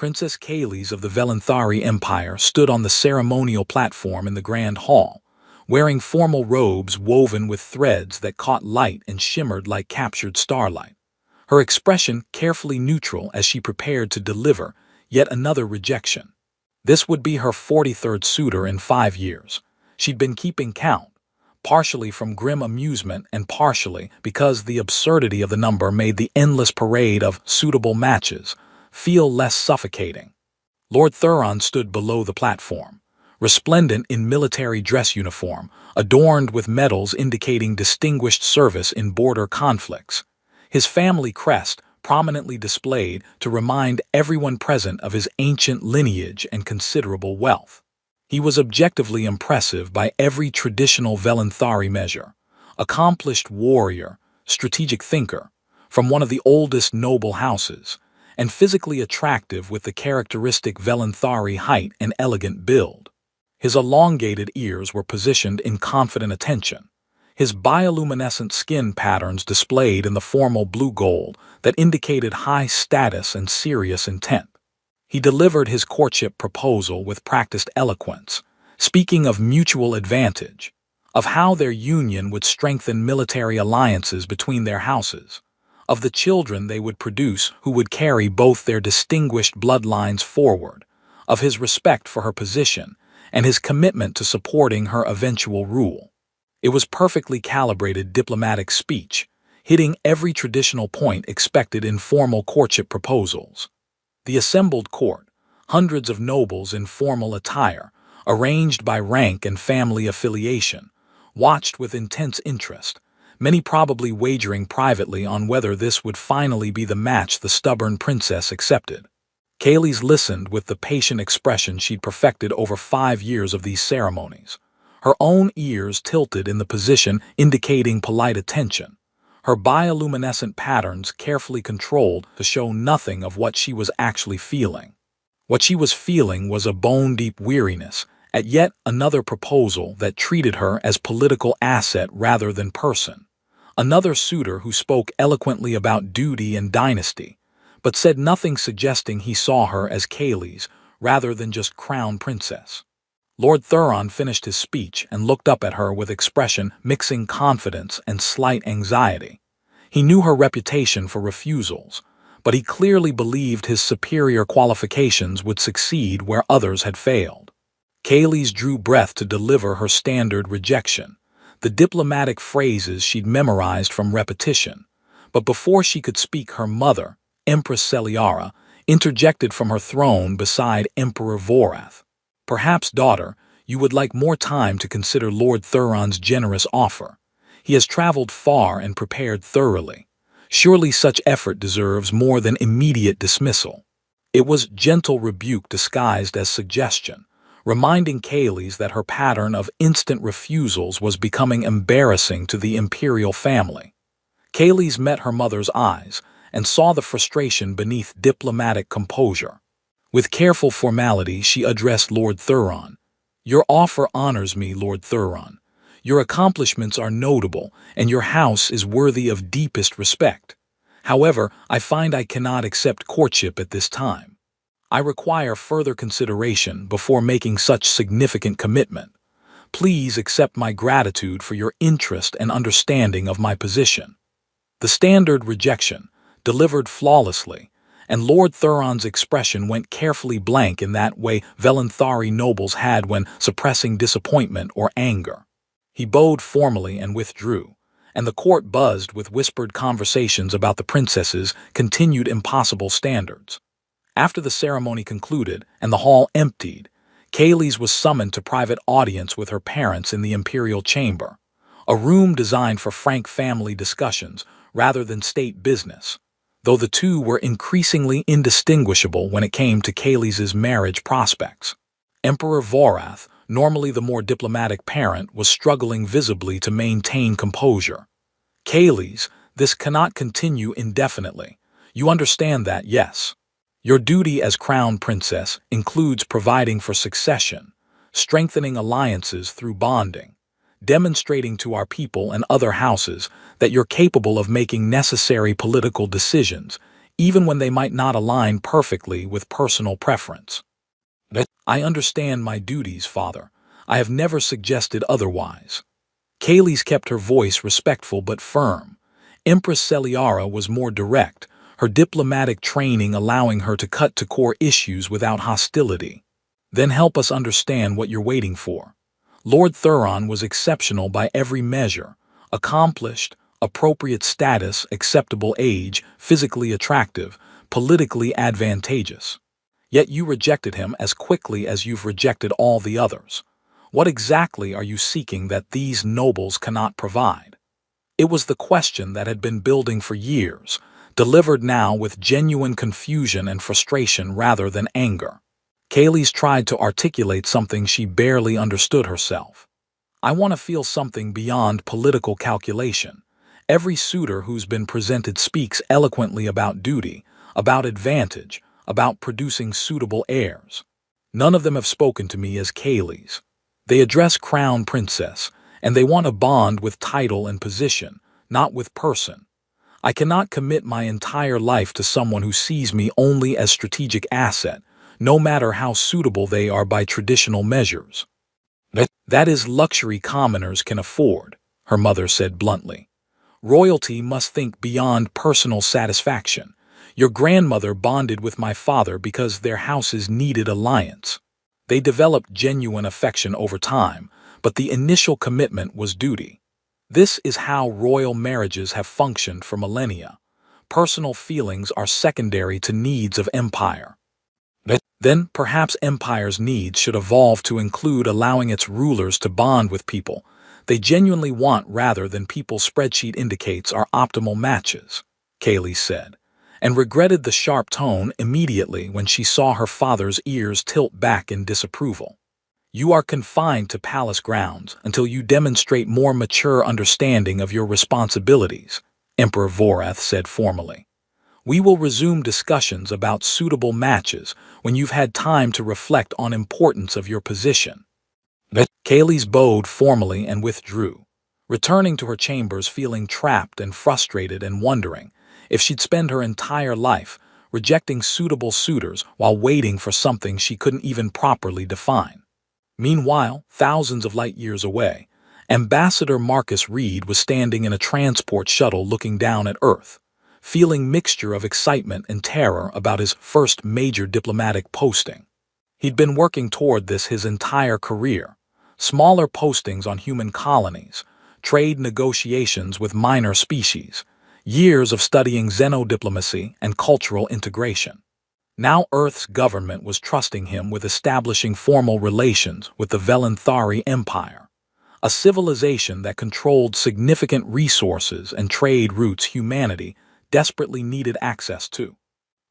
Princess Kayleys of the Velenthari Empire stood on the ceremonial platform in the Grand Hall, wearing formal robes woven with threads that caught light and shimmered like captured starlight. Her expression carefully neutral as she prepared to deliver yet another rejection. This would be her 43rd suitor in 5 years. She'd been keeping count, partially from grim amusement and partially because the absurdity of the number made the endless parade of suitable matches feel less suffocating. Lord Thuron stood below the platform, resplendent in military dress uniform, adorned with medals indicating distinguished service in border conflicts. His family crest prominently displayed to remind everyone present of his ancient lineage and considerable wealth. He was objectively impressive by every traditional Velenthari measure. Accomplished warrior, strategic thinker, from one of the oldest noble houses, and physically attractive with the characteristic Velenthari height and elegant build. His elongated ears were positioned in confident attention, his bioluminescent skin patterns displayed in the formal blue-gold that indicated high status and serious intent. He delivered his courtship proposal with practiced eloquence, speaking of mutual advantage, of how their union would strengthen military alliances between their houses, of the children they would produce who would carry both their distinguished bloodlines forward, of his respect for her position, and his commitment to supporting her eventual rule. It was perfectly calibrated diplomatic speech, hitting every traditional point expected in formal courtship proposals. The assembled court, hundreds of nobles in formal attire, arranged by rank and family affiliation, watched with intense interest, many probably wagering privately on whether this would finally be the match the stubborn princess accepted. Kayleys listened with the patient expression she'd perfected over 5 years of these ceremonies, her own ears tilted in the position indicating polite attention, her bioluminescent patterns carefully controlled to show nothing of what she was actually feeling. What she was feeling was a bone-deep weariness at yet another proposal that treated her as political asset rather than person. Another suitor who spoke eloquently about duty and dynasty, but said nothing suggesting he saw her as Kayleys rather than just crown princess. Lord Thuron finished his speech and looked up at her with expression mixing confidence and slight anxiety. He knew her reputation for refusals, but he clearly believed his superior qualifications would succeed where others had failed. Kayleys drew breath to deliver her standard rejection, the diplomatic phrases she'd memorized from repetition, but before she could speak her mother, Empress Celiara, interjected from her throne beside Emperor Vorath. "Perhaps, daughter, you would like more time to consider Lord Thuron's generous offer. He has traveled far and prepared thoroughly. Surely such effort deserves more than immediate dismissal." It was gentle rebuke disguised as suggestion, reminding Kayleys that her pattern of instant refusals was becoming embarrassing to the imperial family. Kayleys met her mother's eyes and saw the frustration beneath diplomatic composure. With careful formality, she addressed Lord Thuron. "Your offer honors me, Lord Thuron. Your accomplishments are notable, and your house is worthy of deepest respect. However, I find I cannot accept courtship at this time. I require further consideration before making such significant commitment. Please accept my gratitude for your interest and understanding of my position." The standard rejection, delivered flawlessly, and Lord Thuron's expression went carefully blank in that way Velenthari nobles had when suppressing disappointment or anger. He bowed formally and withdrew, and the court buzzed with whispered conversations about the princess's continued impossible standards. After the ceremony concluded and the hall emptied, Kayleys was summoned to private audience with her parents in the imperial chamber, a room designed for frank family discussions rather than state business, though the two were increasingly indistinguishable when it came to Kayleys' marriage prospects. Emperor Vorath, normally the more diplomatic parent, was struggling visibly to maintain composure. "Kayleys, this cannot continue indefinitely. You understand that, yes? Your duty as crown princess includes providing for succession, strengthening alliances through bonding, demonstrating to our people and other houses that you're capable of making necessary political decisions, even when they might not align perfectly with personal preference. I understand my duties, Father. I have never suggested otherwise. Kaylee's kept her voice respectful but firm. Empress Celiara was more direct, her diplomatic training allowing her to cut to core issues without hostility. Then help us understand what you're waiting for. Lord Thuron was exceptional by every measure. Accomplished, appropriate status, acceptable age, physically attractive, politically advantageous. Yet you rejected him as quickly as you've rejected all the others. What exactly are you seeking that these nobles cannot provide? It was the question that had been building for years, delivered now with genuine confusion and frustration rather than anger. Kaylee's tried to articulate something she barely understood herself. I want to feel something beyond political calculation. Every suitor who's been presented speaks eloquently about duty, about advantage, about producing suitable heirs. None of them have spoken to me as Kaylee's. They address Crown Princess, and they want a bond with title and position, not with person. I cannot commit my entire life to someone who sees me only as strategic asset, no matter how suitable they are by traditional measures. That is luxury commoners can afford, her mother said bluntly. Royalty must think beyond personal satisfaction. Your grandmother bonded with my father because their houses needed alliance. They developed genuine affection over time, but the initial commitment was duty. This is how royal marriages have functioned for millennia. Personal feelings are secondary to needs of empire. Then perhaps empire's needs should evolve to include allowing its rulers to bond with people they genuinely want rather than people's spreadsheet indicates are optimal matches, Kaylee said, and regretted the sharp tone immediately when she saw her father's ears tilt back in disapproval. You are confined to palace grounds until you demonstrate more mature understanding of your responsibilities, Emperor Vorath said formally. We will resume discussions about suitable matches when you've had time to reflect on importance of your position. Kaylee's bowed formally and withdrew, returning to her chambers feeling trapped and frustrated and wondering if she'd spend her entire life rejecting suitable suitors while waiting for something she couldn't even properly define. Meanwhile, thousands of light years away, Ambassador Marcus Reed was standing in a transport shuttle looking down at Earth, feeling mixture of excitement and terror about his first major diplomatic posting. He'd been working toward this his entire career. Smaller postings on human colonies, trade negotiations with minor species, years of studying xenodiplomacy and cultural integration. Now Earth's government was trusting him with establishing formal relations with the Velenthari Empire, a civilization that controlled significant resources and trade routes humanity desperately needed access to.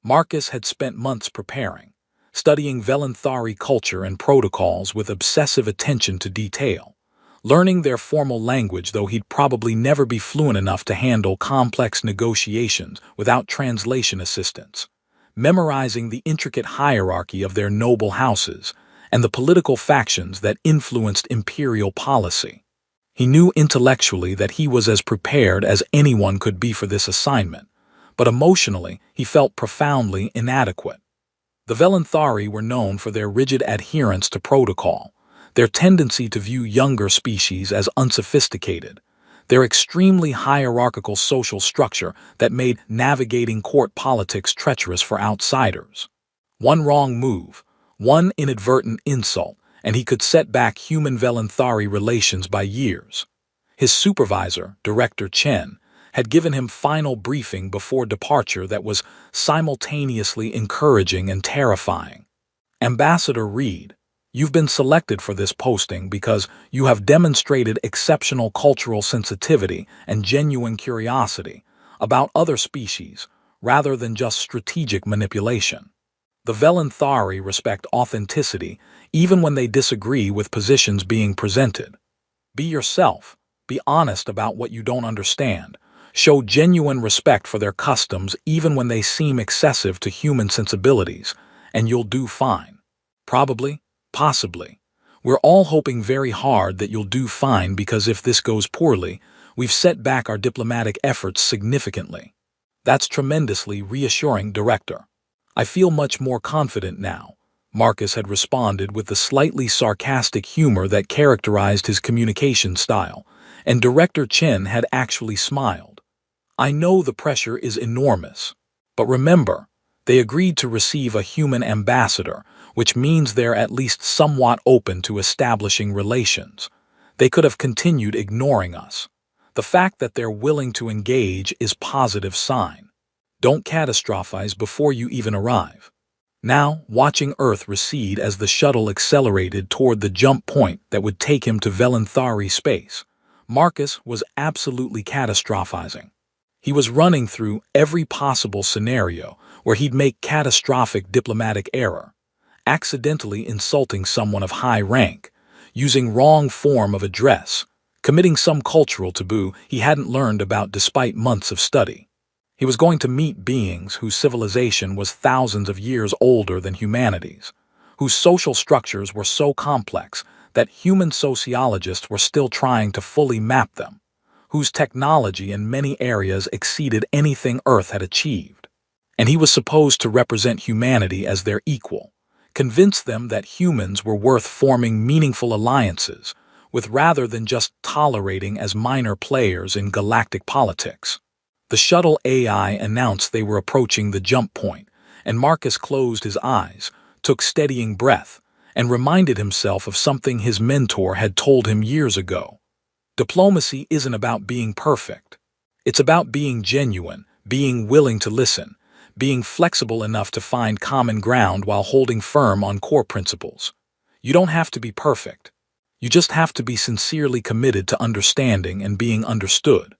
Marcus had spent months preparing, studying Velenthari culture and protocols with obsessive attention to detail, learning their formal language though he'd probably never be fluent enough to handle complex negotiations without translation assistance, memorizing the intricate hierarchy of their noble houses and the political factions that influenced imperial policy. He knew intellectually that he was as prepared as anyone could be for this assignment, but emotionally he felt profoundly inadequate. The Velenthari were known for their rigid adherence to protocol, their tendency to view younger species as unsophisticated, their extremely hierarchical social structure that made navigating court politics treacherous for outsiders. One wrong move, one inadvertent insult, and he could set back human Velenthari relations by years. His supervisor, Director Chen, had given him final briefing before departure that was simultaneously encouraging and terrifying. Ambassador Reed, you've been selected for this posting because you have demonstrated exceptional cultural sensitivity and genuine curiosity about other species rather than just strategic manipulation. The Velenthari respect authenticity even when they disagree with positions being presented. Be yourself, be honest about what you don't understand, show genuine respect for their customs even when they seem excessive to human sensibilities, and you'll do fine. Probably, possibly. We're all hoping very hard that you'll do fine because if this goes poorly, we've set back our diplomatic efforts significantly. That's tremendously reassuring, Director. I feel much more confident now, Marcus had responded with the slightly sarcastic humor that characterized his communication style, and Director Chen had actually smiled. I know the pressure is enormous, but remember, they agreed to receive a human ambassador, which means they're at least somewhat open to establishing relations. They could have continued ignoring us. The fact that they're willing to engage is positive sign. Don't catastrophize before you even arrive. Now, watching Earth recede as the shuttle accelerated toward the jump point that would take him to Velanthari space, Marcus was absolutely catastrophizing. He was running through every possible scenario where he'd make catastrophic diplomatic error, accidentally insulting someone of high rank, using wrong form of address, committing some cultural taboo he hadn't learned about despite months of study. He was going to meet beings whose civilization was thousands of years older than humanity's, whose social structures were so complex that human sociologists were still trying to fully map them, whose technology in many areas exceeded anything Earth had achieved. And he was supposed to represent humanity as their equal, convince them that humans were worth forming meaningful alliances with rather than just tolerating as minor players in galactic politics. The shuttle AI announced they were approaching the jump point, and Marcus closed his eyes, took steadying breath, and reminded himself of something his mentor had told him years ago. Diplomacy isn't about being perfect. It's about being genuine, being willing to listen, being flexible enough to find common ground while holding firm on core principles. You don't have to be perfect. You just have to be sincerely committed to understanding and being understood.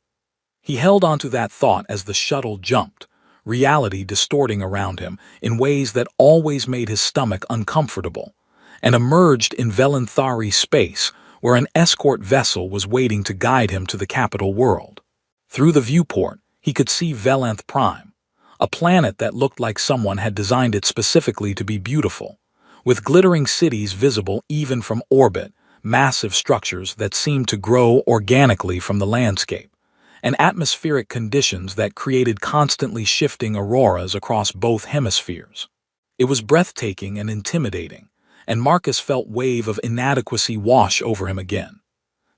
He held onto that thought as the shuttle jumped, reality distorting around him in ways that always made his stomach uncomfortable, and emerged in Velanthari space, where an escort vessel was waiting to guide him to the capital world. Through the viewport, he could see Velanth Prime, a planet that looked like someone had designed it specifically to be beautiful, with glittering cities visible even from orbit, massive structures that seemed to grow organically from the landscape, and atmospheric conditions that created constantly shifting auroras across both hemispheres. It was breathtaking and intimidating, and Marcus felt wave of inadequacy wash over him again.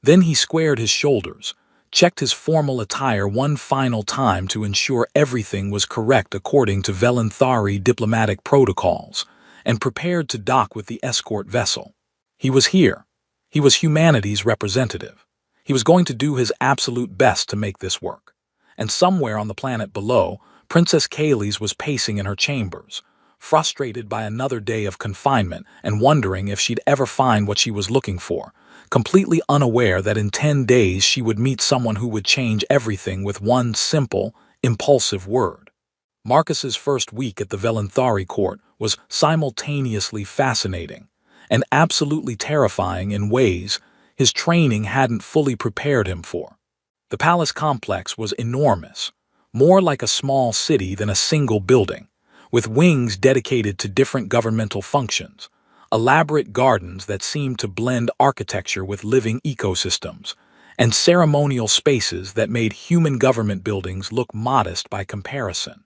Then he squared his shoulders, checked his formal attire one final time to ensure everything was correct according to Velanthari diplomatic protocols, and prepared to dock with the escort vessel. He was here. He was humanity's representative. He was going to do his absolute best to make this work. And somewhere on the planet below, Princess Kayleigh was pacing in her chambers, frustrated by another day of confinement and wondering if she'd ever find what she was looking for, completely unaware that in 10 days she would meet someone who would change everything with one simple, impulsive word. Marcus's first week at the Velanthari court was simultaneously fascinating and absolutely terrifying in ways his training hadn't fully prepared him for. The palace complex was enormous, more like a small city than a single building, with wings dedicated to different governmental functions, elaborate gardens that seemed to blend architecture with living ecosystems, and ceremonial spaces that made human government buildings look modest by comparison.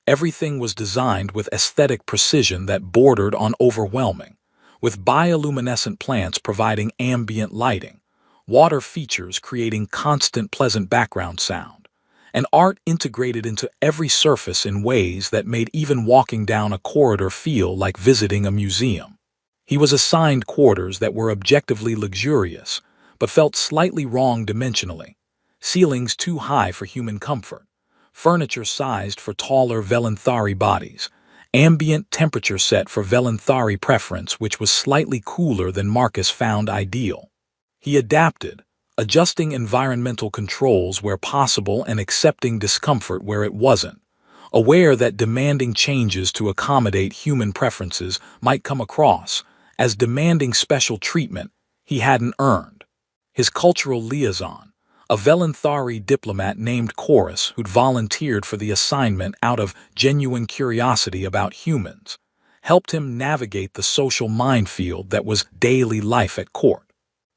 Everything was designed with aesthetic precision that bordered on overwhelming, with bioluminescent plants providing ambient lighting, water features creating constant pleasant background sound, and art integrated into every surface in ways that made even walking down a corridor feel like visiting a museum. He was assigned quarters that were objectively luxurious, but felt slightly wrong dimensionally, ceilings too high for human comfort, furniture sized for taller Velanthari bodies, ambient temperature set for Velanthari preference which was slightly cooler than Marcus found ideal. He adapted, adjusting environmental controls where possible and accepting discomfort where it wasn't, aware that demanding changes to accommodate human preferences might come across as demanding special treatment he hadn't earned. His cultural liaison, a Velanthari diplomat named Chorus who'd volunteered for the assignment out of genuine curiosity about humans, helped him navigate the social minefield that was daily life at court.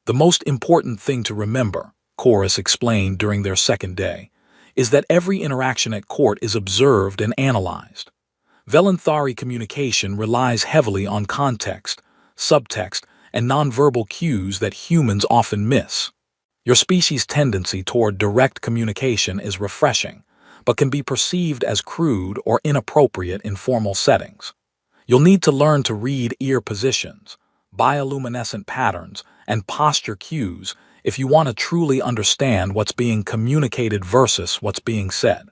The most important thing to remember, Chorus explained during their second day, is that every interaction at court is observed and analyzed. Velenthari communication relies heavily on context, subtext, and nonverbal cues that humans often miss. Your species' tendency toward direct communication is refreshing, but can be perceived as crude or inappropriate in formal settings. You'll need to learn to read ear positions, bioluminescent patterns, and posture cues if you want to truly understand what's being communicated versus what's being said.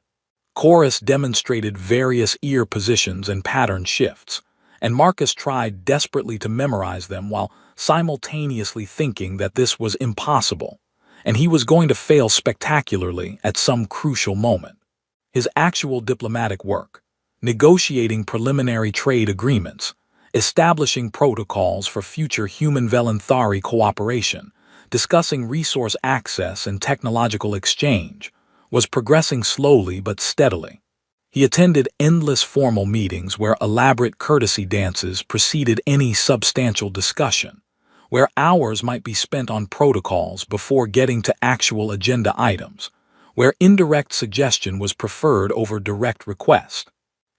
Chorus demonstrated various ear positions and pattern shifts, and Marcus tried desperately to memorize them while simultaneously thinking that this was impossible, and he was going to fail spectacularly at some crucial moment. His actual diplomatic work, negotiating preliminary trade agreements, establishing protocols for future human-Velenthari cooperation, discussing resource access and technological exchange, was progressing slowly but steadily. He attended endless formal meetings where elaborate courtesy dances preceded any substantial discussion, where hours might be spent on protocols before getting to actual agenda items, where indirect suggestion was preferred over direct request.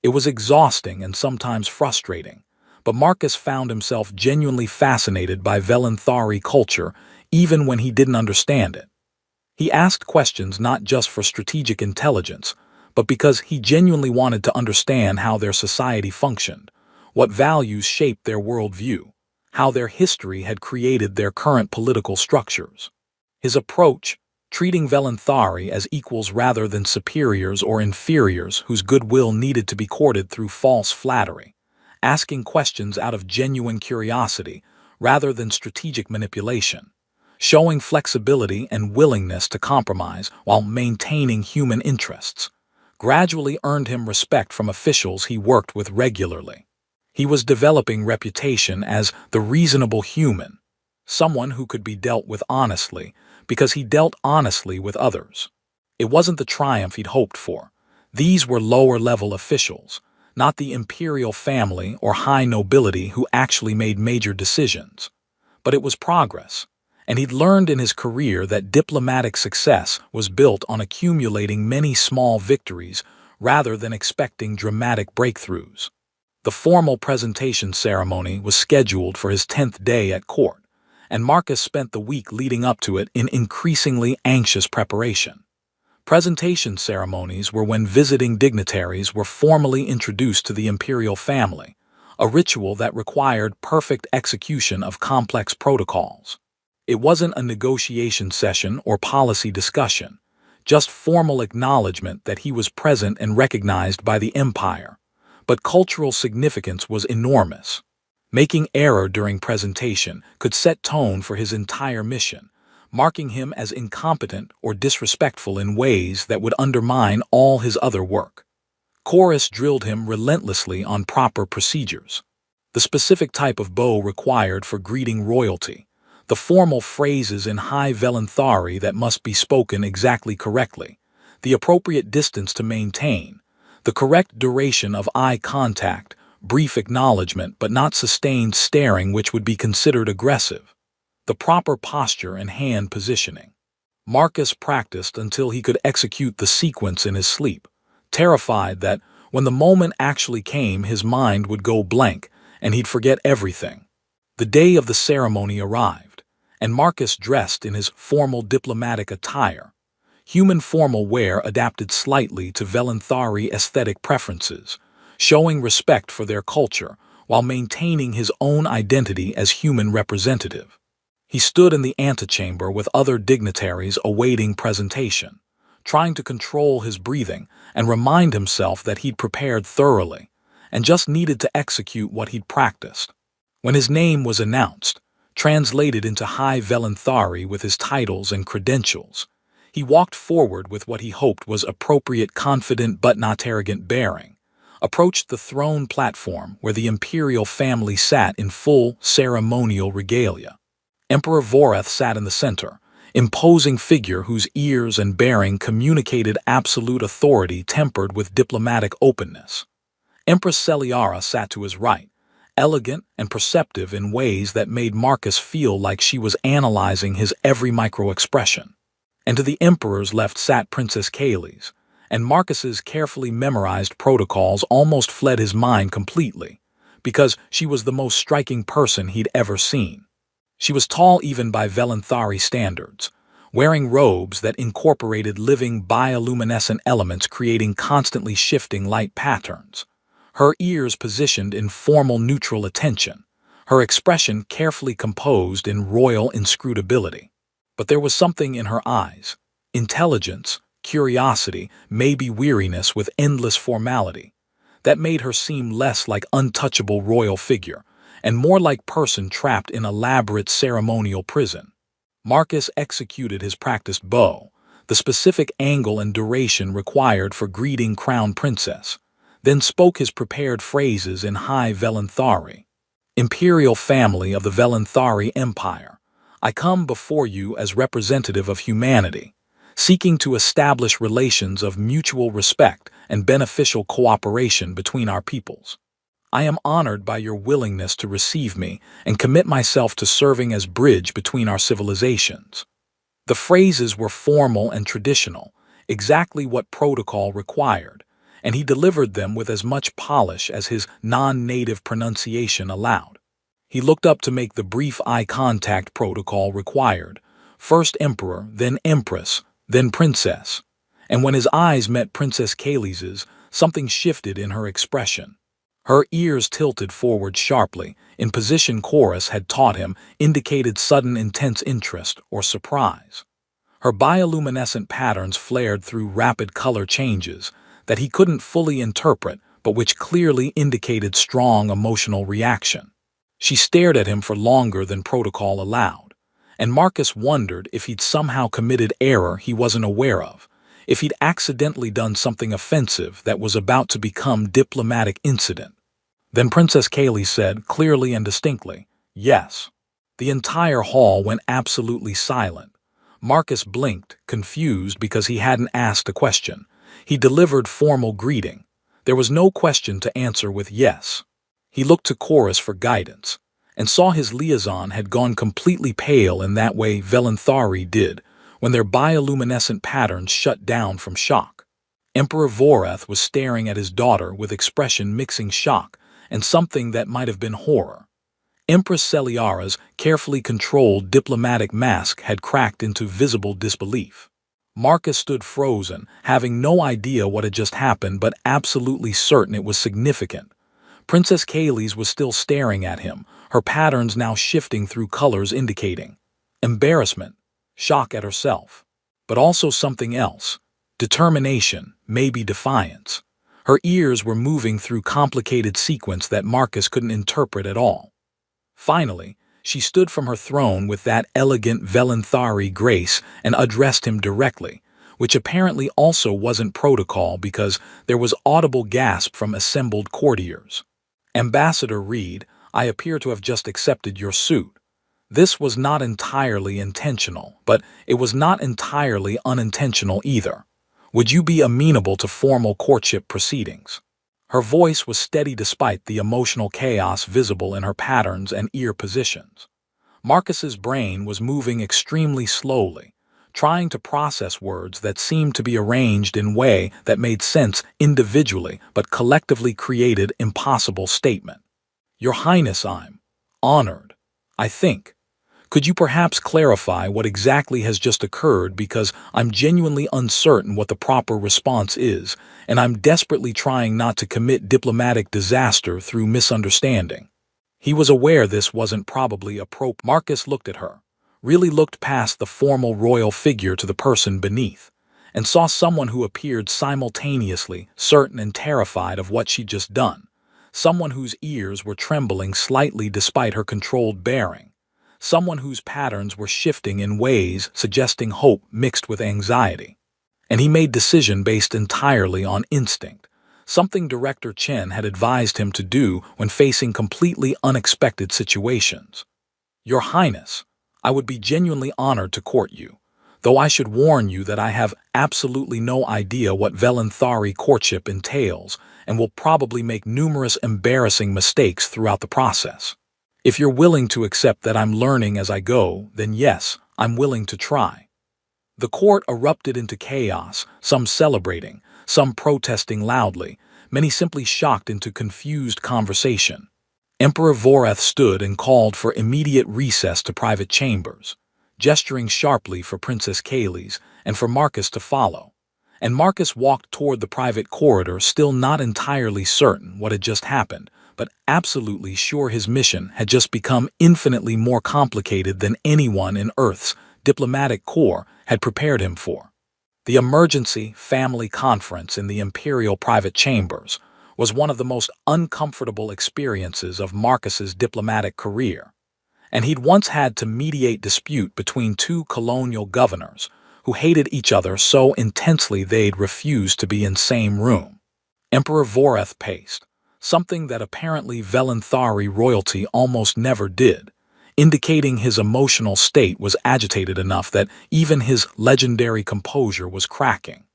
It was exhausting and sometimes frustrating, but Marcus found himself genuinely fascinated by Velenthari culture even when he didn't understand it. He asked questions not just for strategic intelligence, but because he genuinely wanted to understand how their society functioned, what values shaped their worldview, how their history had created their current political structures. His approach, treating Velenthari as equals rather than superiors or inferiors whose goodwill needed to be courted through false flattery, asking questions out of genuine curiosity rather than strategic manipulation, showing flexibility and willingness to compromise while maintaining human interests, gradually earned him respect from officials he worked with regularly. He was developing reputation as the reasonable human, someone who could be dealt with honestly because he dealt honestly with others. It wasn't the triumph he'd hoped for. These were lower-level officials, not the imperial family or high nobility who actually made major decisions. But it was progress, and he'd learned in his career that diplomatic success was built on accumulating many small victories rather than expecting dramatic breakthroughs. The formal presentation ceremony was scheduled for his 10th day at court, and Marcus spent the week leading up to it in increasingly anxious preparation. Presentation ceremonies were when visiting dignitaries were formally introduced to the imperial family, a ritual that required perfect execution of complex protocols. It wasn't a negotiation session or policy discussion, just formal acknowledgement that he was present and recognized by the empire. But cultural significance was enormous. Making error during presentation could set tone for his entire mission, marking him as incompetent or disrespectful in ways that would undermine all his other work. Chorus drilled him relentlessly on proper procedures, the specific type of bow required for greeting royalty, the formal phrases in high Velenthari that must be spoken exactly correctly, the appropriate distance to maintain, the correct duration of eye contact, brief acknowledgement but not sustained staring which would be considered aggressive, the proper posture and hand positioning. Marcus practiced until he could execute the sequence in his sleep, terrified that when the moment actually came his mind would go blank and he'd forget everything. The day of the ceremony arrived, and Marcus dressed in his formal diplomatic attire, human formal wear adapted slightly to Velenthari aesthetic preferences, showing respect for their culture while maintaining his own identity as human representative. He stood in the antechamber with other dignitaries awaiting presentation, trying to control his breathing and remind himself that he'd prepared thoroughly and just needed to execute what he'd practiced. When his name was announced, translated into high Velenthari with his titles and credentials, he walked forward with what he hoped was appropriate, confident but not arrogant bearing, approached the throne platform where the imperial family sat in full ceremonial regalia. Emperor Voreth sat in the center, imposing figure whose ears and bearing communicated absolute authority tempered with diplomatic openness. Empress Celiara sat to his right, elegant and perceptive in ways that made Marcus feel like she was analyzing his every micro-expression. And to the emperor's left sat Princess Kales, and Marcus's carefully memorized protocols almost fled his mind completely, because she was the most striking person he'd ever seen. She was tall even by Velenthari standards, wearing robes that incorporated living bioluminescent elements creating constantly shifting light patterns. Her ears positioned in formal neutral attention, her expression carefully composed in royal inscrutability. But there was something in her eyes, intelligence, curiosity, maybe weariness with endless formality, that made her seem less like untouchable royal figure and more like person trapped in elaborate ceremonial prison. Marcus executed his practiced bow, the specific angle and duration required for greeting crown princess, then spoke his prepared phrases in High Velenthari. Imperial family of the Velenthari Empire, I come before you as representative of humanity, seeking to establish relations of mutual respect and beneficial cooperation between our peoples. I am honored by your willingness to receive me and commit myself to serving as bridge between our civilizations. The phrases were formal and traditional, exactly what protocol required, and he delivered them with as much polish as his non-native pronunciation allowed. He looked up to make the brief eye contact protocol required, first Emperor, then Empress, then Princess, and when his eyes met Princess Kaylee's, something shifted in her expression. Her ears tilted forward sharply, in position Chorus had taught him, indicated sudden intense interest or surprise. Her bioluminescent patterns flared through rapid color changes that he couldn't fully interpret but which clearly indicated strong emotional reaction. She stared at him for longer than protocol allowed, and Marcus wondered if he'd somehow committed error he wasn't aware of, if he'd accidentally done something offensive that was about to become diplomatic incident. Then Princess Kaylee said, clearly and distinctly, yes. The entire hall went absolutely silent. Marcus blinked, confused because he hadn't asked a question. He delivered formal greeting. There was no question to answer with yes. He looked to Chorus for guidance, and saw his liaison had gone completely pale in that way Velenthari did, when their bioluminescent patterns shut down from shock. Emperor Voreth was staring at his daughter with expression mixing shock and something that might have been horror. Empress Celiara's carefully controlled diplomatic mask had cracked into visible disbelief. Marcus stood frozen, having no idea what had just happened but absolutely certain it was significant. Princess Kaylee's was still staring at him, her patterns now shifting through colors indicating embarrassment, shock at herself, but also something else, determination, maybe defiance. Her ears were moving through complicated sequence that Marcus couldn't interpret at all. Finally, she stood from her throne with that elegant Velenthari grace and addressed him directly, which apparently also wasn't protocol because there was audible gasp from assembled courtiers. Ambassador Reed, I appear to have just accepted your suit. This was not entirely intentional, but it was not entirely unintentional either. Would you be amenable to formal courtship proceedings? Her voice was steady despite the emotional chaos visible in her patterns and ear positions. Marcus's brain was moving extremely slowly, trying to process words that seemed to be arranged in a way that made sense individually but collectively created impossible statement. Your Highness, I'm honored, I think. Could you perhaps clarify what exactly has just occurred because I'm genuinely uncertain what the proper response is, and I'm desperately trying not to commit diplomatic disaster through misunderstanding. He was aware this wasn't probably appropriate. Marcus looked at her, really looked past the formal royal figure to the person beneath, and saw someone who appeared simultaneously certain and terrified of what she'd just done, someone whose ears were trembling slightly despite her controlled bearing. Someone whose patterns were shifting in ways suggesting hope mixed with anxiety. And he made decision based entirely on instinct, something Director Chen had advised him to do when facing completely unexpected situations. Your Highness, I would be genuinely honored to court you, though I should warn you that I have absolutely no idea what Velenthari courtship entails and will probably make numerous embarrassing mistakes throughout the process. If you're willing to accept that I'm learning as I go, then yes, I'm willing to try. The court erupted into chaos, some celebrating, some protesting loudly, many simply shocked into confused conversation. Emperor Voreth stood and called for immediate recess to private chambers, gesturing sharply for Princess Kayles and for Marcus to follow. And Marcus walked toward the private corridor, still not entirely certain what had just happened, but absolutely sure his mission had just become infinitely more complicated than anyone in Earth's diplomatic corps had prepared him for. The emergency family conference in the Imperial private chambers was one of the most uncomfortable experiences of Marcus's diplomatic career, and he'd once had to mediate dispute between two colonial governors who hated each other so intensely they'd refused to be in same room. Emperor Voreth paced, something that apparently Velenthari royalty almost never did, indicating his emotional state was agitated enough that even his legendary composure was cracking.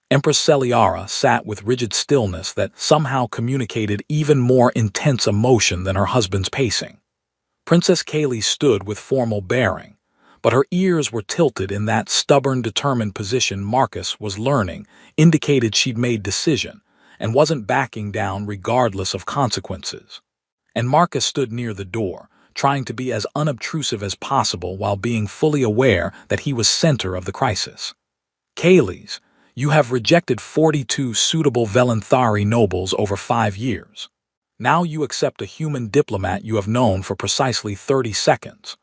Empress Celiara sat with rigid stillness that somehow communicated even more intense emotion than her husband's pacing. Princess Kayles stood with formal bearing, but her ears were tilted in that stubborn, determined position Marcus was learning indicated she'd made decision and wasn't backing down regardless of consequences. And Marcus stood near the door, trying to be as unobtrusive as possible while being fully aware that he was center of the crisis. Kayles, you have rejected 42 suitable Velenthari nobles over 5 years. Now you accept a human diplomat you have known for precisely 30 seconds.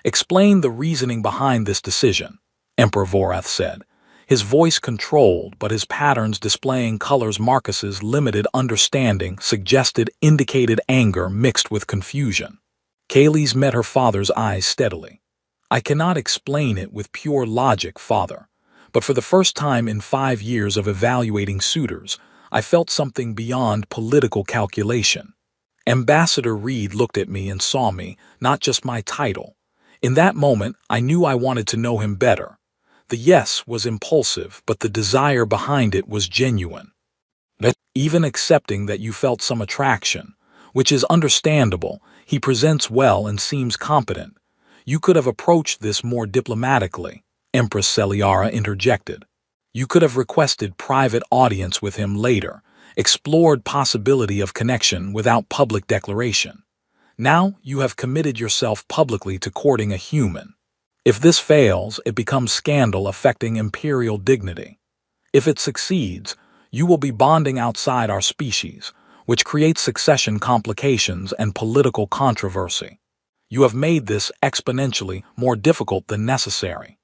Explain the reasoning behind this decision, Emperor Voreth said, his voice controlled but his patterns displaying colors Marcus's limited understanding indicated anger mixed with confusion. Kayles met her father's eyes steadily. I cannot explain it with pure logic, father, but for the first time in 5 years of evaluating suitors, I felt something beyond political calculation. Ambassador Reed looked at me and saw me, not just my title. In that moment, I knew I wanted to know him better. The yes was impulsive, but the desire behind it was genuine. Even accepting that you felt some attraction, which is understandable, he presents well and seems competent. You could have approached this more diplomatically, Empress Celiara interjected. You could have requested private audience with him later, explored possibility of connection without public declaration. Now you have committed yourself publicly to courting a human. If this fails, it becomes scandal affecting imperial dignity. If it succeeds, you will be bonding outside our species, which creates succession complications and political controversy. You have made this exponentially more difficult than necessary.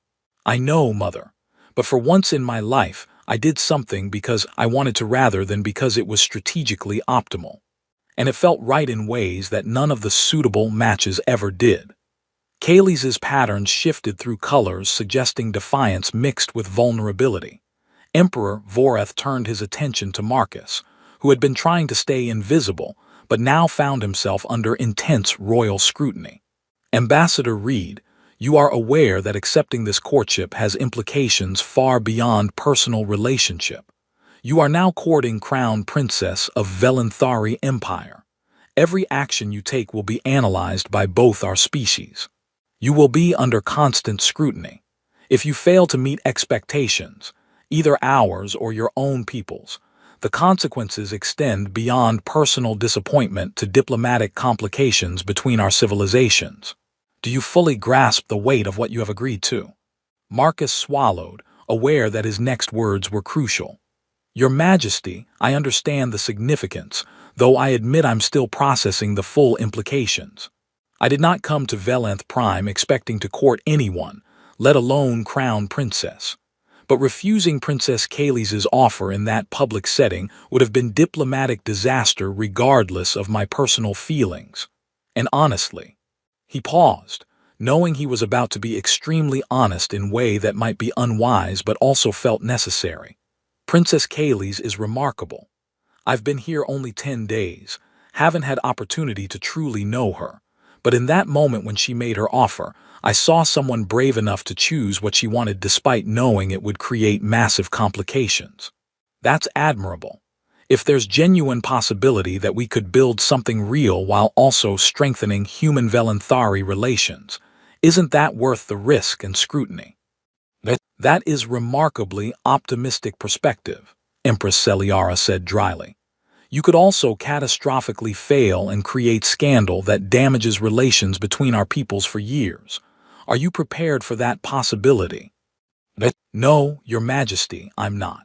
I know, Mother, but for once in my life, I did something because I wanted to rather than because it was strategically optimal. And it felt right in ways that none of the suitable matches ever did. Kayles's patterns shifted through colors suggesting defiance mixed with vulnerability. Emperor Voreth turned his attention to Marcus, who had been trying to stay invisible, but now found himself under intense royal scrutiny. Ambassador Reed, you are aware that accepting this courtship has implications far beyond personal relationship. You are now courting Crown Princess of Velenthari Empire. Every action you take will be analyzed by both our species. You will be under constant scrutiny. If you fail to meet expectations, either ours or your own people's, the consequences extend beyond personal disappointment to diplomatic complications between our civilizations. Do you fully grasp the weight of what you have agreed to? Marcus swallowed, aware that his next words were crucial. Your Majesty, I understand the significance, though I admit I'm still processing the full implications. I did not come to Velenth Prime expecting to court anyone, let alone Crown Princess. But refusing Princess Kayles's offer in that public setting would have been diplomatic disaster regardless of my personal feelings. And honestly, he paused, knowing he was about to be extremely honest in a way that might be unwise but also felt necessary. Princess Kayles is remarkable. I've been here only 10 days, haven't had opportunity to truly know her, but in that moment when she made her offer, I saw someone brave enough to choose what she wanted despite knowing it would create massive complications. That's admirable. If there's genuine possibility that we could build something real while also strengthening human-Velenthari relations, isn't that worth the risk and scrutiny? That is remarkably optimistic perspective, Empress Celiara said dryly. You could also catastrophically fail and create scandal that damages relations between our peoples for years. Are you prepared for that possibility? No, Your Majesty, I'm not.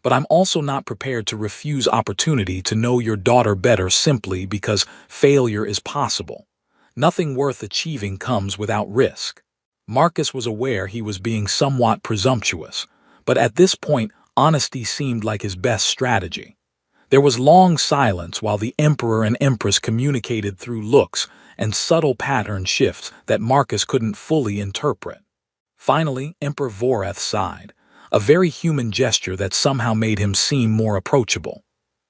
But I'm also not prepared to refuse opportunity to know your daughter better simply because failure is possible. Nothing worth achieving comes without risk. Marcus was aware he was being somewhat presumptuous, but at this point, honesty seemed like his best strategy. There was long silence while the Emperor and Empress communicated through looks and subtle pattern shifts that Marcus couldn't fully interpret. Finally, Emperor Voreth sighed, a very human gesture that somehow made him seem more approachable.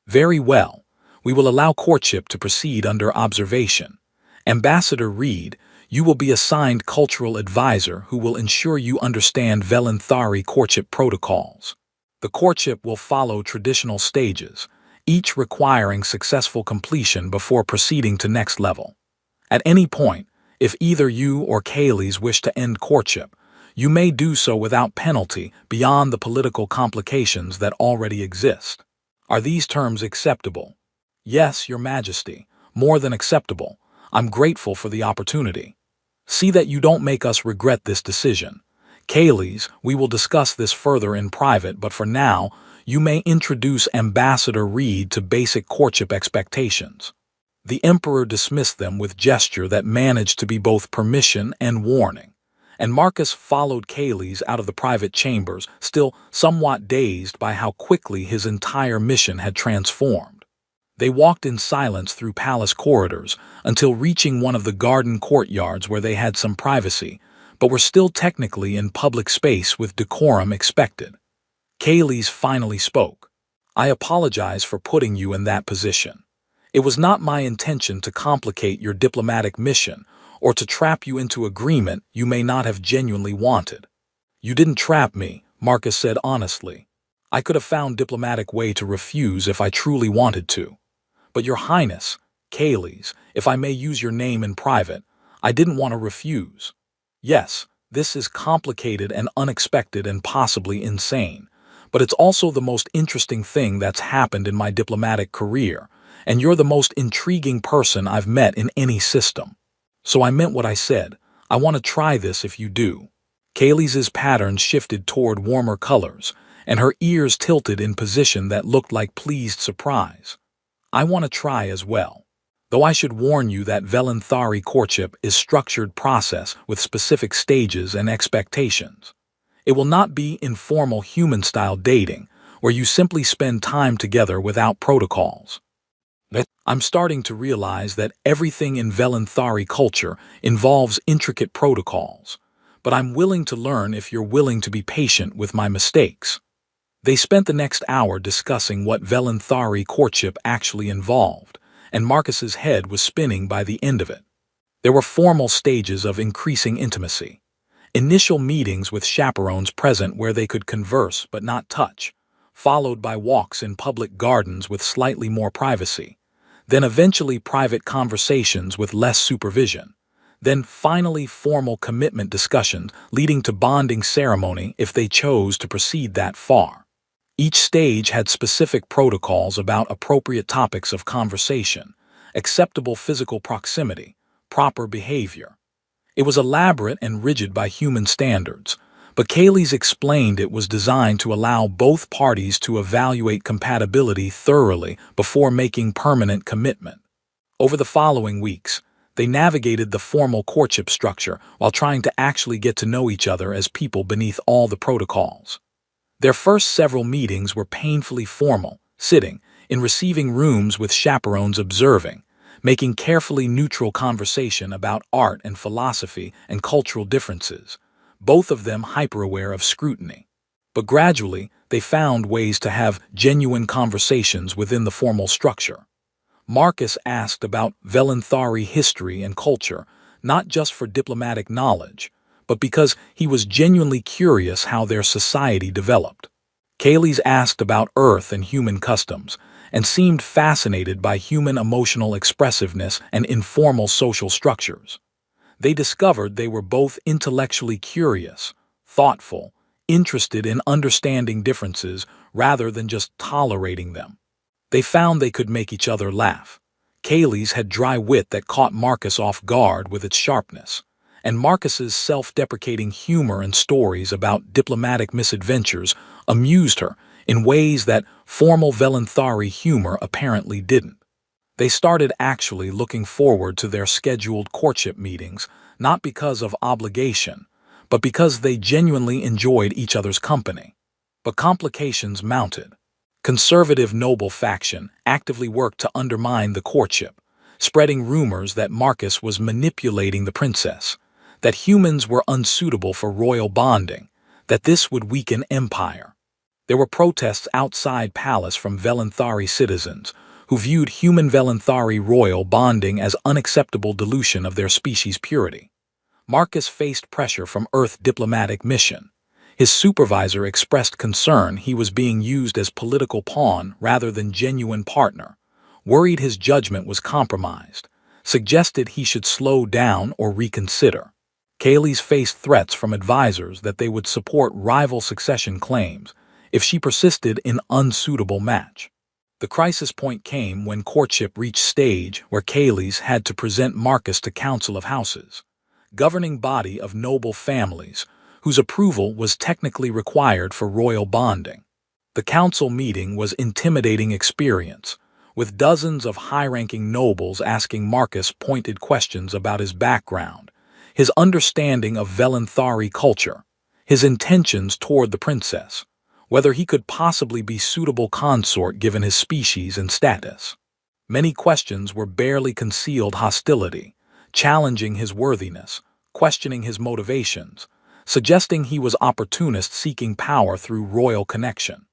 Very well, we will allow courtship to proceed under observation. Ambassador Reed, you will be assigned cultural advisor who will ensure you understand Velenthari courtship protocols. The courtship will follow traditional stages, each requiring successful completion before proceeding to next level. At any point, if either you or Kayleigh wish to end courtship, you may do so without penalty beyond the political complications that already exist. Are these terms acceptable? Yes, Your Majesty, more than acceptable. I'm grateful for the opportunity. See that you don't make us regret this decision. Kayleigh, we will discuss this further in private, but for now, you may introduce Ambassador Reed to basic courtship expectations. The Emperor dismissed them with gesture that managed to be both permission and warning, and Marcus followed Kayleigh out of the private chambers, still somewhat dazed by how quickly his entire mission had transformed. They walked in silence through palace corridors until reaching one of the garden courtyards where they had some privacy, but were still technically in public space with decorum expected. Kayleigh finally spoke. I apologize for putting you in that position. It was not my intention to complicate your diplomatic mission or to trap you into agreement you may not have genuinely wanted. You didn't trap me, Marcus said honestly. I could have found diplomatic way to refuse if I truly wanted to. But Your Highness, Kayleigh, if I may use your name in private, I didn't want to refuse. Yes, this is complicated and unexpected and possibly insane, but it's also the most interesting thing that's happened in my diplomatic career, and you're the most intriguing person I've met in any system. So I meant what I said. I want to try this if you do. Kayleigh's pattern shifted toward warmer colors, and her ears tilted in position that looked like pleased surprise. I want to try as well. Though I should warn you that Velenthari courtship is structured process with specific stages and expectations. It will not be informal human-style dating, where you simply spend time together without protocols. I'm starting to realize that everything in Velenthari culture involves intricate protocols, but I'm willing to learn if you're willing to be patient with my mistakes. They spent the next hour discussing what Velenthari courtship actually involved, and Marcus's head was spinning by the end of it. There were formal stages of increasing intimacy. Initial meetings with chaperones present where they could converse but not touch, followed by walks in public gardens with slightly more privacy, then eventually private conversations with less supervision, then finally formal commitment discussions leading to bonding ceremony if they chose to proceed that far. Each stage had specific protocols about appropriate topics of conversation, acceptable physical proximity, proper behavior. It was elaborate and rigid by human standards, but Kayleigh explained it was designed to allow both parties to evaluate compatibility thoroughly before making permanent commitment. Over the following weeks, they navigated the formal courtship structure while trying to actually get to know each other as people beneath all the protocols. Their first several meetings were painfully formal, sitting in receiving rooms with chaperones observing, making carefully neutral conversation about art and philosophy and cultural differences, both of them hyper-aware of scrutiny. But gradually, they found ways to have genuine conversations within the formal structure. Marcus asked about Velenthari history and culture, not just for diplomatic knowledge, but because he was genuinely curious how their society developed. Kayleigh asked about Earth and human customs, and seemed fascinated by human emotional expressiveness and informal social structures. They discovered they were both intellectually curious, thoughtful, interested in understanding differences rather than just tolerating them. They found they could make each other laugh. Kaylee's had dry wit that caught Marcus off guard with its sharpness, and Marcus's self-deprecating humor and stories about diplomatic misadventures amused her in ways that formal Velenthari humor apparently didn't. They started actually looking forward to their scheduled courtship meetings, not because of obligation, but because they genuinely enjoyed each other's company. But complications mounted. Conservative noble faction actively worked to undermine the courtship, spreading rumors that Marcus was manipulating the princess, that humans were unsuitable for royal bonding, that this would weaken empire. There were protests outside palace from Velenthari citizens who viewed human Velenthari royal bonding as unacceptable dilution of their species' purity. Marcus faced pressure from Earth diplomatic mission. His supervisor expressed concern he was being used as political pawn rather than genuine partner, worried his judgment was compromised, suggested he should slow down or reconsider. Kaylee's faced threats from advisors that they would support rival succession claims if she persisted in unsuitable match. The crisis point came when courtship reached stage where Kaylee's had to present Marcus to Council of Houses, governing body of noble families whose approval was technically required for royal bonding. The council meeting was intimidating experience, with dozens of high-ranking nobles asking Marcus pointed questions about his background, his understanding of Velenthari culture, his intentions toward the princess, whether he could possibly be suitable consort given his species and status. Many questions were barely concealed hostility, challenging his worthiness, questioning his motivations, suggesting he was opportunist seeking power through royal connection.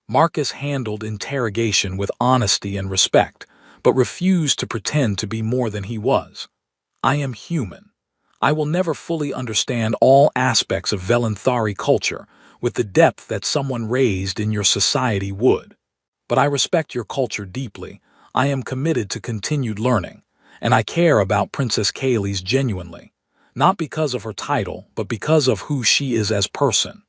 Marcus handled interrogation with honesty and respect, but refused to pretend to be more than he was. I am human. I will never fully understand all aspects of Velenthari culture with the depth that someone raised in your society would. But I respect your culture deeply. I am committed to continued learning, and I care about Princess Kaylee's genuinely, not because of her title, but because of who she is as person.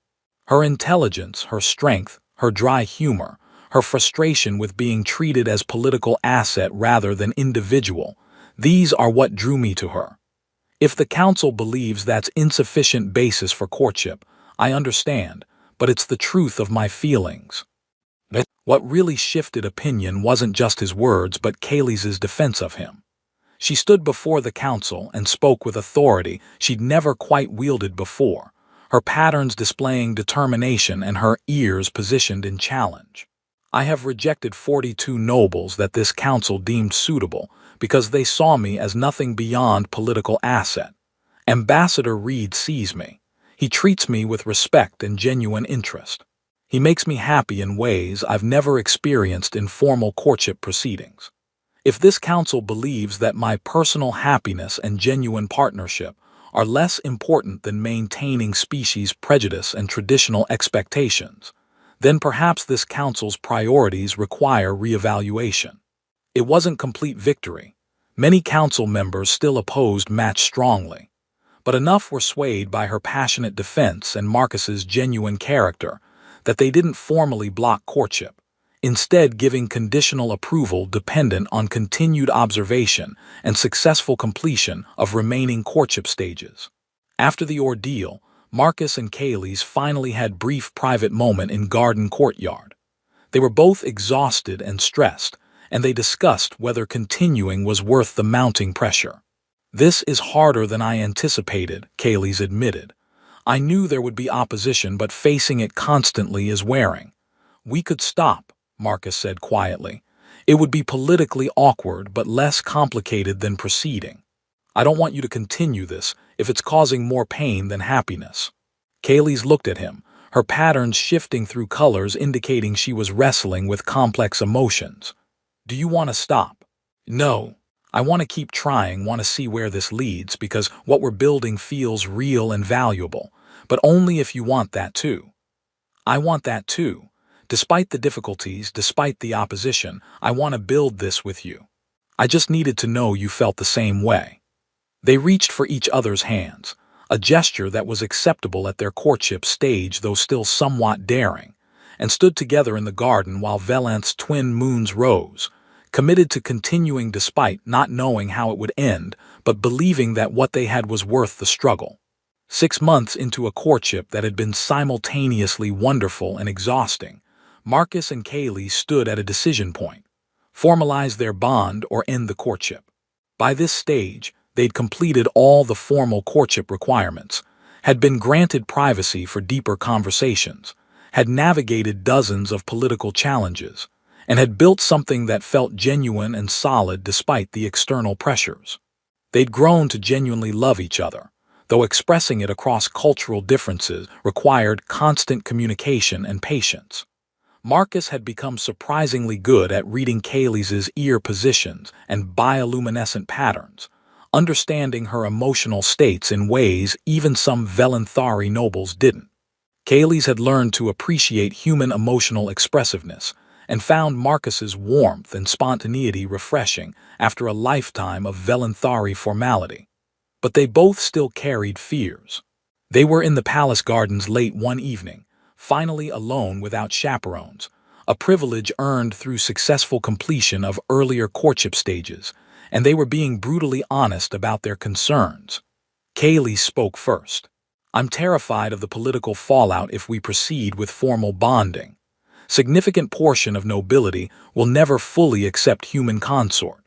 Her intelligence, her strength, her dry humor, her frustration with being treated as political asset rather than individual, these are what drew me to her. If the council believes that's insufficient basis for courtship, I understand, but it's the truth of my feelings. What really shifted opinion wasn't just his words but Kaylee's defense of him. She stood before the council and spoke with authority she'd never quite wielded before, her patterns displaying determination and her ears positioned in challenge. I have rejected 42 nobles that this council deemed suitable because they saw me as nothing beyond political asset. Ambassador Reed sees me. He treats me with respect and genuine interest. He makes me happy in ways I've never experienced in formal courtship proceedings. If this council believes that my personal happiness and genuine partnership are less important than maintaining species prejudice and traditional expectations, then perhaps this council's priorities require reevaluation. It wasn't complete victory. Many council members still opposed match strongly, but enough were swayed by her passionate defense and Marcus's genuine character that they didn't formally block courtship, instead giving conditional approval dependent on continued observation and successful completion of remaining courtship stages. After the ordeal, Marcus and Kaylee's finally had brief private moment in garden courtyard. They were both exhausted and stressed, and they discussed whether continuing was worth the mounting pressure. This is harder than I anticipated, Kaylee's admitted. I knew there would be opposition, but facing it constantly is wearing. We could stop, Marcus said quietly. It would be politically awkward, but less complicated than proceeding. I don't want you to continue this if it's causing more pain than happiness. Kaylee's looked at him, her patterns shifting through colors indicating she was wrestling with complex emotions. Do you want to stop? No. I want to keep trying, want to see where this leads, because what we're building feels real and valuable, but only if you want that too. I want that too. Despite the difficulties, despite the opposition, I want to build this with you. I just needed to know you felt the same way. They reached for each other's hands, a gesture that was acceptable at their courtship stage though still somewhat daring, and stood together in the garden while Valanth's twin moons rose, committed to continuing despite not knowing how it would end, but believing that what they had was worth the struggle. 6 months into a courtship that had been simultaneously wonderful and exhausting, Marcus and Kaylee stood at a decision point: formalize their bond or end the courtship. By this stage, they'd completed all the formal courtship requirements, had been granted privacy for deeper conversations, had navigated dozens of political challenges, and had built something that felt genuine and solid despite the external pressures. They'd grown to genuinely love each other, though expressing it across cultural differences required constant communication and patience. Marcus had become surprisingly good at reading Kaylee's ear positions and bioluminescent patterns, understanding her emotional states in ways even some Velenthari nobles didn't. Kaylee's had learned to appreciate human emotional expressiveness and found Marcus's warmth and spontaneity refreshing after a lifetime of Velenthari formality. But they both still carried fears. They were in the palace gardens late one evening, finally alone without chaperones, a privilege earned through successful completion of earlier courtship stages, and they were being brutally honest about their concerns. Kaylee spoke first. "I'm terrified of the political fallout if we proceed with formal bonding. Significant portion of nobility will never fully accept human consort.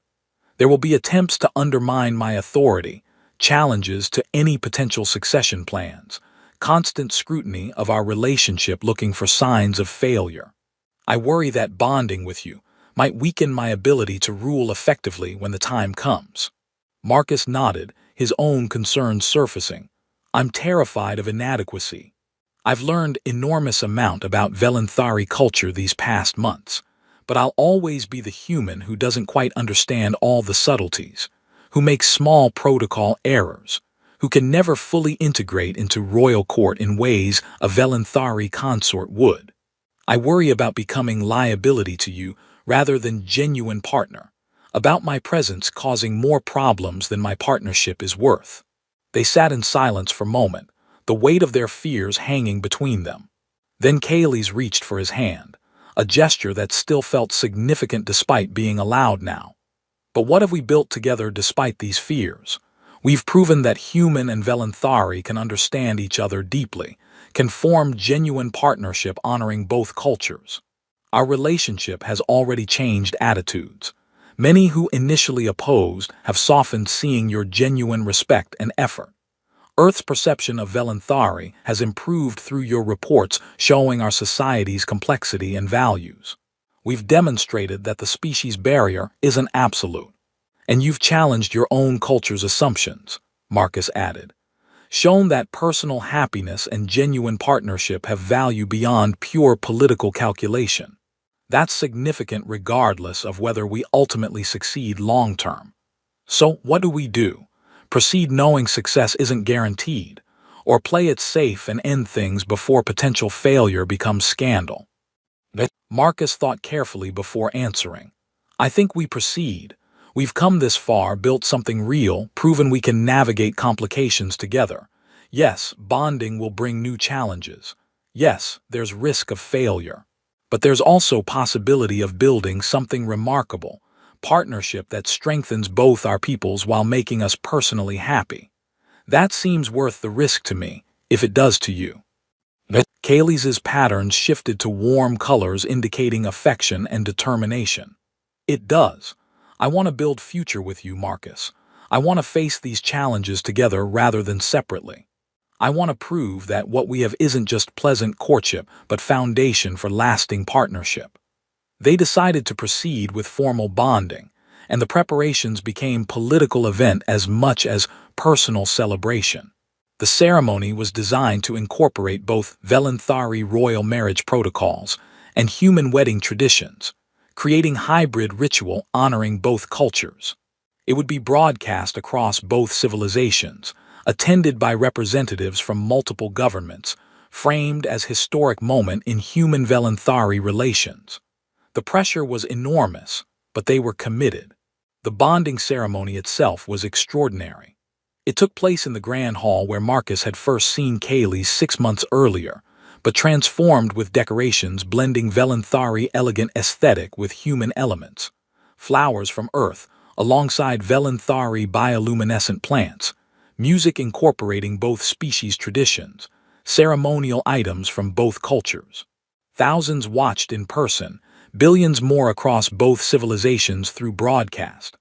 There will be attempts to undermine my authority, challenges to any potential succession plans, constant scrutiny of our relationship looking for signs of failure. I worry that bonding with you might weaken my ability to rule effectively when the time comes." Marcus nodded, his own concerns surfacing. "I'm terrified of inadequacy. I've learned enormous amount about Velenthari culture these past months, but I'll always be the human who doesn't quite understand all the subtleties, who makes small protocol errors, who can never fully integrate into royal court in ways a Velenthari consort would. I worry about becoming liability to you rather than genuine partner, about my presence causing more problems than my partnership is worth." They sat in silence for a moment, the weight of their fears hanging between them. Then Kaylee's reached for his hand, a gesture that still felt significant despite being allowed now. "But what have we built together despite these fears? We've proven that human and Velenthari can understand each other deeply, can form genuine partnership honoring both cultures. Our relationship has already changed attitudes. Many who initially opposed have softened seeing your genuine respect and effort. Earth's perception of Velenthari has improved through your reports showing our society's complexity and values. We've demonstrated that the species barrier isn't absolute. And you've challenged your own culture's assumptions," Marcus added. "Shown that personal happiness and genuine partnership have value beyond pure political calculation. That's significant regardless of whether we ultimately succeed long-term. So what do we do? Proceed knowing success isn't guaranteed, or play it safe and end things before potential failure becomes scandal?" Marcus thought carefully before answering. "I think we proceed. We've come this far, built something real, proven we can navigate complications together. Yes, bonding will bring new challenges. Yes, there's risk of failure. But there's also possibility of building something remarkable, partnership that strengthens both our peoples while making us personally happy. That seems worth the risk to me, if it does to you." Kaylee's patterns shifted to warm colors indicating affection and determination. "It does. I want to build future with you, Marcus. I want to face these challenges together rather than separately. I want to prove that what we have isn't just pleasant courtship, but foundation for lasting partnership." They decided to proceed with formal bonding, and the preparations became political event as much as personal celebration. The ceremony was designed to incorporate both Velenthari royal marriage protocols and human wedding traditions, creating hybrid ritual honoring both cultures. It would be broadcast across both civilizations, attended by representatives from multiple governments, framed as historic moment in human Velenthari relations. The pressure was enormous, but they were committed. The bonding ceremony itself was extraordinary. It took place in the Grand Hall where Marcus had first seen Kaylee's 6 months earlier, but transformed with decorations blending Velenthari elegant aesthetic with human elements. Flowers from Earth, alongside Velenthari bioluminescent plants, music incorporating both species traditions, ceremonial items from both cultures. Thousands watched in person, billions more across both civilizations through broadcast.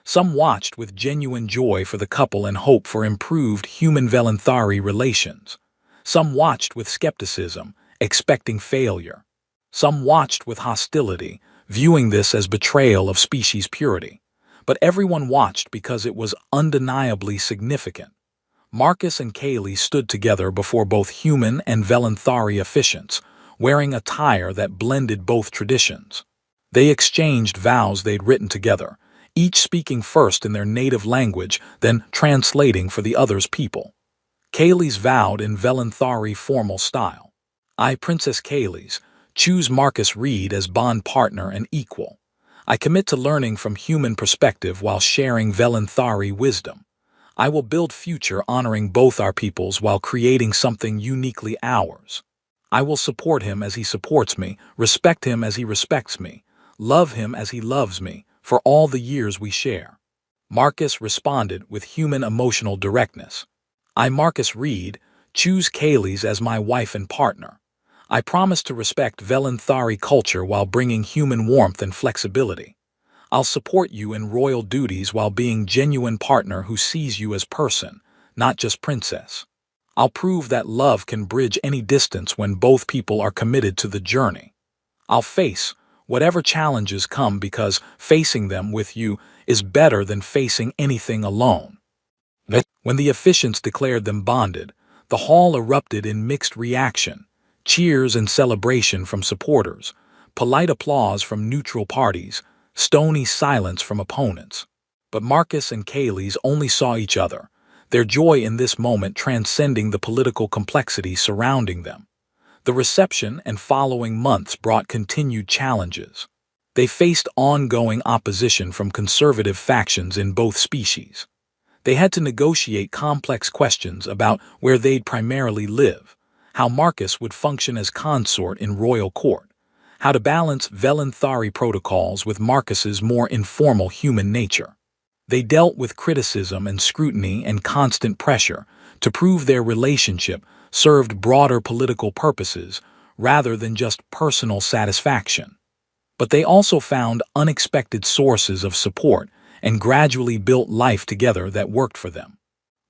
Some watched with genuine joy for the couple and hope for improved human-Velenthari relations. Some watched with skepticism, expecting failure. Some watched with hostility, viewing this as betrayal of species purity. But everyone watched because it was undeniably significant. Marcus and Kaylee stood together before both human and Velenthari officiants, wearing attire that blended both traditions. They exchanged vows they'd written together, each speaking first in their native language, then translating for the other's people. Kaylee's vowed in Velenthari formal style. I, Princess Kaylee's, choose Marcus Reed as bond partner and equal. I commit to learning from human perspective while sharing Velenthari wisdom. I will build future honoring both our peoples while creating something uniquely ours. I will support him as he supports me, respect him as he respects me, love him as he loves me, for all the years we share. Marcus responded with human emotional directness. I, Marcus Reed, choose Kaylee's as my wife and partner. I promise to respect Velenthari culture while bringing human warmth and flexibility. I'll support you in royal duties while being genuine partner who sees you as person, not just princess. I'll prove that love can bridge any distance when both people are committed to the journey. I'll face whatever challenges come because facing them with you is better than facing anything alone. When the officiants declared them bonded, the hall erupted in mixed reaction, cheers and celebration from supporters, polite applause from neutral parties, stony silence from opponents. But Marcus and Kaylee's only saw each other, their joy in this moment transcending the political complexity surrounding them. The reception and following months brought continued challenges. They faced ongoing opposition from conservative factions in both species. They had to negotiate complex questions about where they'd primarily live, how Marcus would function as consort in royal court, how to balance Velenthari protocols with Marcus's more informal human nature. They dealt with criticism and scrutiny and constant pressure to prove their relationship served broader political purposes rather than just personal satisfaction. But they also found unexpected sources of support and gradually built life together that worked for them.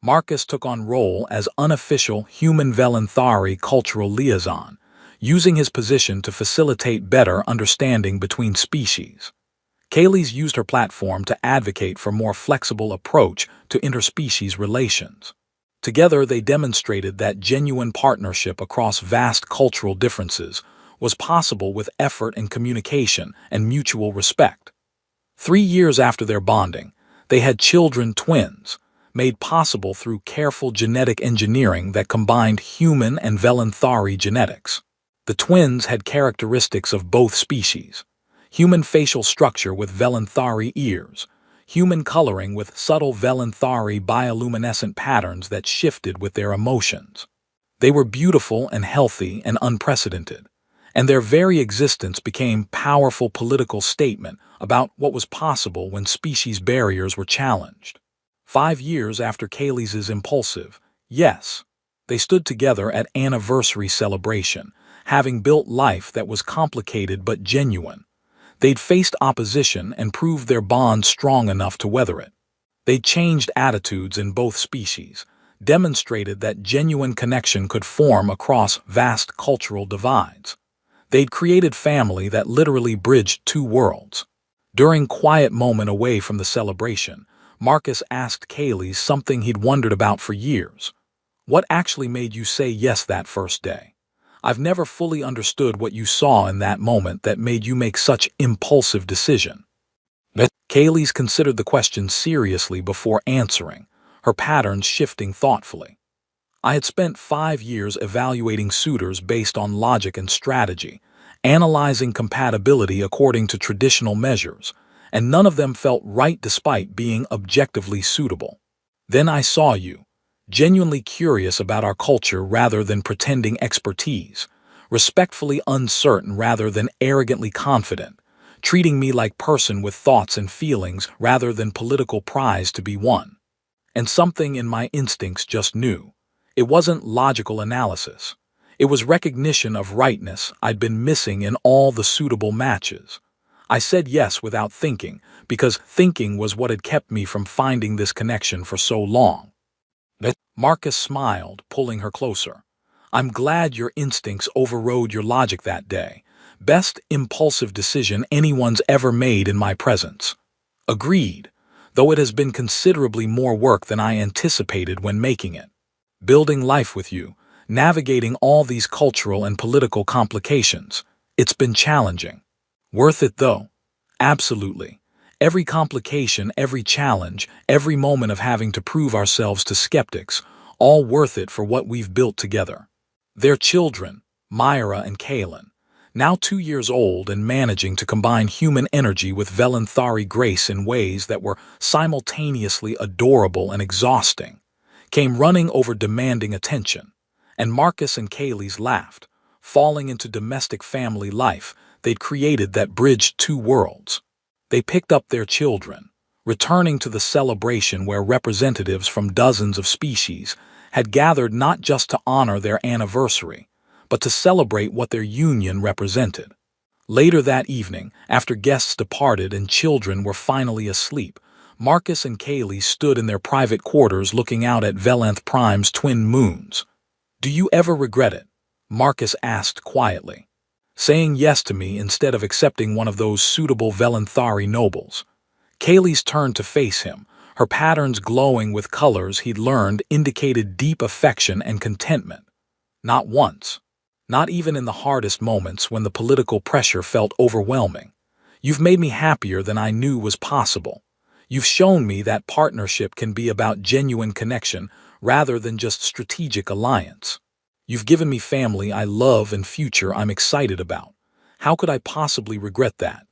Marcus took on role as unofficial human Velenthari cultural liaison, using his position to facilitate better understanding between species. Kaylee's used her platform to advocate for more flexible approach to interspecies relations. Together, they demonstrated that genuine partnership across vast cultural differences was possible with effort and communication and mutual respect. 3 years after their bonding, they had children twins, made possible through careful genetic engineering that combined human and Velenthari genetics. The twins had characteristics of both species: human facial structure with Velenthari ears, human coloring with subtle Velenthari bioluminescent patterns that shifted with their emotions. They were beautiful and healthy and unprecedented, and their very existence became a powerful political statement about what was possible when species barriers were challenged. 5 years after Kaylee's impulsive yes, they stood together at anniversary celebration, having built life that was complicated but genuine. They'd faced opposition and proved their bond strong enough to weather it. They'd changed attitudes in both species, demonstrated that genuine connection could form across vast cultural divides. They'd created family that literally bridged 2 worlds. During quiet moment away from the celebration, Marcus asked Kaylee something he'd wondered about for years. What actually made you say yes that first day? I've never fully understood what you saw in that moment that made you make such impulsive decision. Kaylee considered the question seriously before answering, her patterns shifting thoughtfully. I had spent 5 years evaluating suitors based on logic and strategy, analyzing compatibility according to traditional measures, and none of them felt right despite being objectively suitable. Then I saw you, genuinely curious about our culture rather than pretending expertise, respectfully uncertain rather than arrogantly confident, treating me like person with thoughts and feelings rather than political prize to be won. And something in my instincts just knew. It wasn't logical analysis. It was recognition of rightness I'd been missing in all the suitable matches. I said yes without thinking, because thinking was what had kept me from finding this connection for so long. Marcus smiled, pulling her closer. I'm glad your instincts overrode your logic that day. Best impulsive decision anyone's ever made in my presence. Agreed, though it has been considerably more work than I anticipated when making it. Building life with you, navigating all these cultural and political complications. It's been challenging. Worth it though? Absolutely. Every complication, every challenge, every moment of having to prove ourselves to skeptics, all worth it for what we've built together. Their children, Myra and Kaelin, now 2 years old and managing to combine human energy with Velenthari grace in ways that were simultaneously adorable and exhausting, came running over demanding attention, and Marcus and Kaylee's laughed, falling into domestic family life they'd created that bridged two worlds. They picked up their children, returning to the celebration where representatives from dozens of species had gathered not just to honor their anniversary, but to celebrate what their union represented. Later that evening, after guests departed and children were finally asleep, Marcus and Kaylee stood in their private quarters looking out at Velenth Prime's twin moons. Do you ever regret it? Marcus asked quietly. Saying yes to me instead of accepting one of those suitable Velenthari nobles. Kaylee's turned to face him, her patterns glowing with colors he'd learned indicated deep affection and contentment. Not once. Not even in the hardest moments when the political pressure felt overwhelming. You've made me happier than I knew was possible. You've shown me that partnership can be about genuine connection rather than just strategic alliance. You've given me family I love and future I'm excited about. How could I possibly regret that?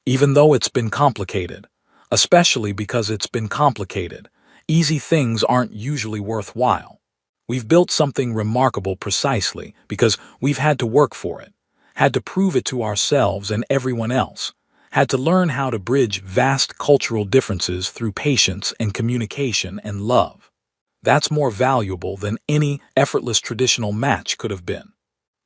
Even though it's been complicated. Especially because it's been complicated. Easy things aren't usually worthwhile. We've built something remarkable precisely because we've had to work for it, had to prove it to ourselves and everyone else, had to learn how to bridge vast cultural differences through patience and communication and love. That's more valuable than any effortless traditional match could have been.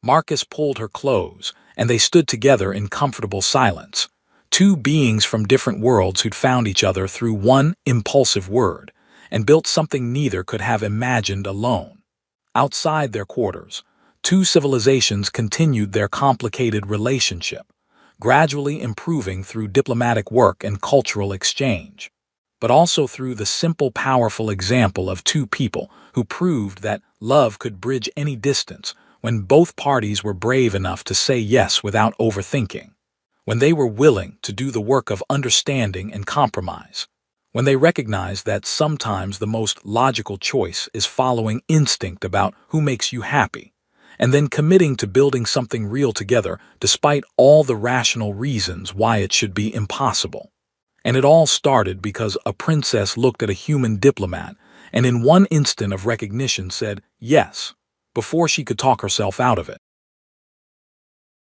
Marcus pulled her close, and they stood together in comfortable silence, two beings from different worlds who'd found each other through one impulsive word, and built something neither could have imagined alone. Outside their quarters, two civilizations continued their complicated relationship, gradually improving through diplomatic work and cultural exchange, but also through the simple, powerful example of two people who proved that love could bridge any distance when both parties were brave enough to say yes without overthinking, when they were willing to do the work of understanding and compromise, when they recognized that sometimes the most logical choice is following instinct about who makes you happy, and then committing to building something real together despite all the rational reasons why it should be impossible. And it all started because a princess looked at a human diplomat and in one instant of recognition said yes, before she could talk herself out of it.